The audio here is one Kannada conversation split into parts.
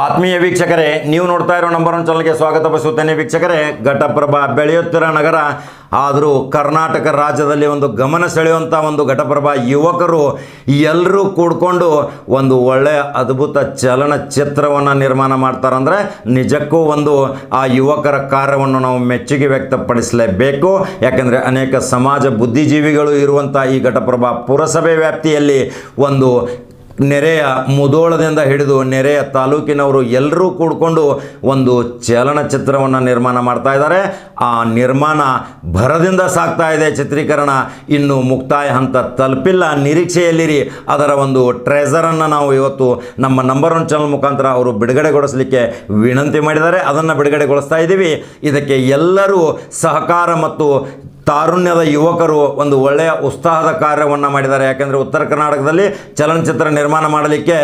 ಆತ್ಮೀಯ ವೀಕ್ಷಕರೇ, ನೀವು ನೋಡ್ತಾ ಇರೋ ನಂಬರ್ 1 ಚಾನಲ್ಗೆ ಸ್ವಾಗತ ಬಯಸುತ್ತೇನೆ. ವೀಕ್ಷಕರೇ, ಘಟಪ್ರಭಾ ಬೆಳೆಯುತ್ತಿರೋ ನಗರ ಆದರೂ ಕರ್ನಾಟಕ ರಾಜ್ಯದಲ್ಲಿ ಒಂದು ಗಮನ ಸೆಳೆಯುವಂಥ ಒಂದು ಘಟಪ್ರಭಾ ಯುವಕರು ಎಲ್ಲರೂ ಕೂಡ್ಕೊಂಡು ಒಂದು ಒಳ್ಳೆಯ ಅದ್ಭುತ ಚಲನಚಿತ್ರವನ್ನು ನಿರ್ಮಾಣ ಮಾಡ್ತಾರಂದರೆ ನಿಜಕ್ಕೂ ಒಂದು ಆ ಯುವಕರ ಕಾರ್ಯವನ್ನು ನಾವು ಮೆಚ್ಚುಗೆ ವ್ಯಕ್ತಪಡಿಸಲೇಬೇಕು. ಯಾಕೆಂದರೆ ಅನೇಕ ಸಮಾಜ ಬುದ್ಧಿಜೀವಿಗಳು ಇರುವಂಥ ಈ ಘಟಪ್ರಭಾ ಪುರಸಭೆ ವ್ಯಾಪ್ತಿಯಲ್ಲಿ ಒಂದು ನೆರೆಯ ಮುಧೋಳದಿಂದ ಹಿಡಿದು ನೆರೆಯ ತಾಲೂಕಿನವರು ಎಲ್ಲರೂ ಕೂಡಿಕೊಂಡು ಒಂದು ಚಲನಚಿತ್ರವನ್ನು ನಿರ್ಮಾಣ ಮಾಡ್ತಾ ಇದ್ದಾರೆ. ಆ ನಿರ್ಮಾಣ ಭರದಿಂದ ಸಾಗ್ತಾ ಇದೆ. ಚಿತ್ರೀಕರಣ ಇನ್ನೂ ಮುಕ್ತಾಯ ಹಂತ ತಲುಪಿಲ್ಲ. ನಿರೀಕ್ಷೆಯಲ್ಲಿರಿ. ಅದರ ಒಂದು ಟ್ರೇಸರನ್ನು ನಾವು ಇವತ್ತು ನಮ್ಮ ನಂಬರ್ 1 ಚಾನಲ್ ಮುಖಾಂತರ ಅವರು ಬಿಡುಗಡೆಗೊಳಿಸಲಿಕ್ಕೆ ವಿನಂತಿ ಮಾಡಿದ್ದಾರೆ. ಅದನ್ನು ಬಿಡುಗಡೆಗೊಳಿಸ್ತಾ ಇದ್ದೀವಿ. ಇದಕ್ಕೆ ಎಲ್ಲರೂ ಸಹಕಾರ ಮತ್ತು ತಾರುಣ್ಯದ ಯುವಕರು ಒಂದು ಒಳ್ಳೆಯ ಉತ್ಸಾಹದ ಕಾರ್ಯವನ್ನು ಮಾಡಿದ್ದಾರೆ. ಯಾಕೆಂದರೆ ಉತ್ತರ ಕರ್ನಾಟಕದಲ್ಲಿ ಚಲನಚಿತ್ರ ನಿರ್ಮಾಣ ಮಾಡಲಿಕ್ಕೆ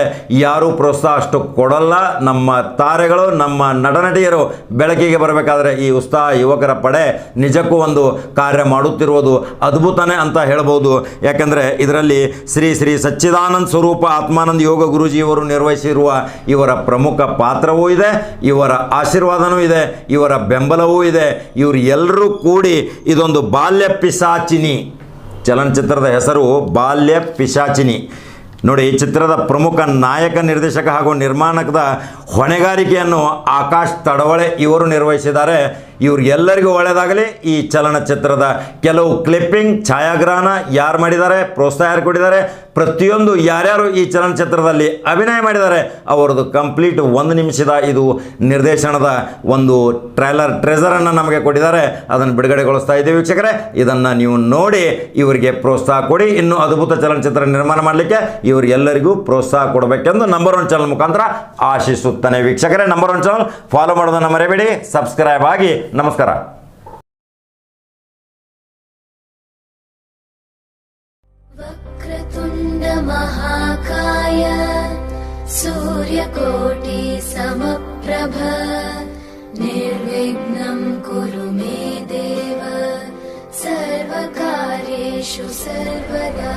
ಯಾರೂ ಪ್ರೋತ್ಸಾಹ ಅಷ್ಟು ಕೊಡಲ್ಲ. ನಮ್ಮ ತಾರೆಗಳು, ನಮ್ಮ ನಟನಟಿಯರು ಬೆಳಕಿಗೆ ಬರಬೇಕಾದ್ರೆ ಈ ಉತ್ಸಾಹ ಯುವಕರ ಪಡೆ ನಿಜಕ್ಕೂ ಒಂದು ಕಾರ್ಯ ಮಾಡುತ್ತಿರುವುದು ಅದ್ಭುತನೇ ಅಂತ ಹೇಳ್ಬೋದು. ಯಾಕೆಂದರೆ ಇದರಲ್ಲಿ ಶ್ರೀ ಶ್ರೀ ಸಚ್ಚಿದಾನಂದ ಸ್ವರೂಪ ಆತ್ಮಾನಂದ ಯೋಗ ಗುರೂಜಿಯವರು ನಿರ್ವಹಿಸಿರುವ ಇವರ ಪ್ರಮುಖ ಪಾತ್ರವೂ ಇದೆ, ಇವರ ಆಶೀರ್ವಾದನೂ ಇದೆ, ಇವರ ಬೆಂಬಲವೂ ಇದೆ. ಇವರು ಎಲ್ಲರೂ ಕೂಡಿ ಇದೊಂದು ಬಾಲ್ಯ ಪಿಶಾಚಿನಿ, ಚಲನಚಿತ್ರದ ಹೆಸರು ಬಾಲ್ಯ ಪಿಶಾಚಿನಿ. ನೋಡಿ, ಈ ಚಿತ್ರದ ಪ್ರಮುಖ ನಾಯಕ ನಿರ್ದೇಶಕ ಹಾಗೂ ನಿರ್ಮಾಣಕದ ಹೊಣೆಗಾರಿಕೆಯನ್ನು ಆಕಾಶ್ ತಡವಳೆ ಇವರು ನಿರ್ವಹಿಸಿದ್ದಾರೆ. ಇವ್ರಿಗೆಲ್ಲರಿಗೂ ಒಳ್ಳೆಯದಾಗಲಿ. ಈ ಚಲನಚಿತ್ರದ ಕೆಲವು ಕ್ಲಿಪ್ಪಿಂಗ್, ಛಾಯಾಗ್ರಹಣ ಯಾರು ಮಾಡಿದ್ದಾರೆ, ಪ್ರೋತ್ಸಾಹ ಯಾರು ಕೊಟ್ಟಿದ್ದಾರೆ, ಪ್ರತಿಯೊಂದು ಯಾರ್ಯಾರು ಈ ಚಲನಚಿತ್ರದಲ್ಲಿ ಅಭಿನಯ ಮಾಡಿದ್ದಾರೆ ಅವರದು ಕಂಪ್ಲೀಟ್ 1 ನಿಮಿಷದ ಇದು ನಿರ್ದೇಶನದ ಒಂದು ಟ್ರೇಸರನ್ನು ನಮಗೆ ಕೊಟ್ಟಿದ್ದಾರೆ. ಅದನ್ನು ಬಿಡುಗಡೆಗೊಳಿಸ್ತಾ ಇದ್ದೀವಿ ವೀಕ್ಷಕರೇ. ಇದನ್ನು ನೀವು ನೋಡಿ ಇವರಿಗೆ ಪ್ರೋತ್ಸಾಹ ಕೊಡಿ. ಇನ್ನೂ ಅದ್ಭುತ ಚಲನಚಿತ್ರ ನಿರ್ಮಾಣ ಮಾಡಲಿಕ್ಕೆ ಇವರಿಗೆಲ್ಲರಿಗೂ ಪ್ರೋತ್ಸಾಹ ಕೊಡಬೇಕೆಂದು ನಂಬರ್ 1 ಚಾನಲ್ ಮುಖಾಂತರ ಆಶಿಸುತ್ತಾನೆ. ವೀಕ್ಷಕರೇ, ನಂಬರ್ 1 ಚಾನಲ್ ಫಾಲೋ ಮಾಡೋದನ್ನು ಮರೆಯಬೇಡಿ. ಸಬ್ಸ್ಕ್ರೈಬ್ ಆಗಿ. ನಮಸ್ಕಾರ. ವಕ್ರತುಂಡ ಮಹಾಕಾಯ ಸೂರ್ಯಕೋಟಿ ಸಮಪ್ರಭ ನಿರ್ವಿಘ್ನಂ ಕುರು ಮೇ ದೇವ ಸರ್ವಕಾರ್ಯೇಷು ಸರ್ವದಾ.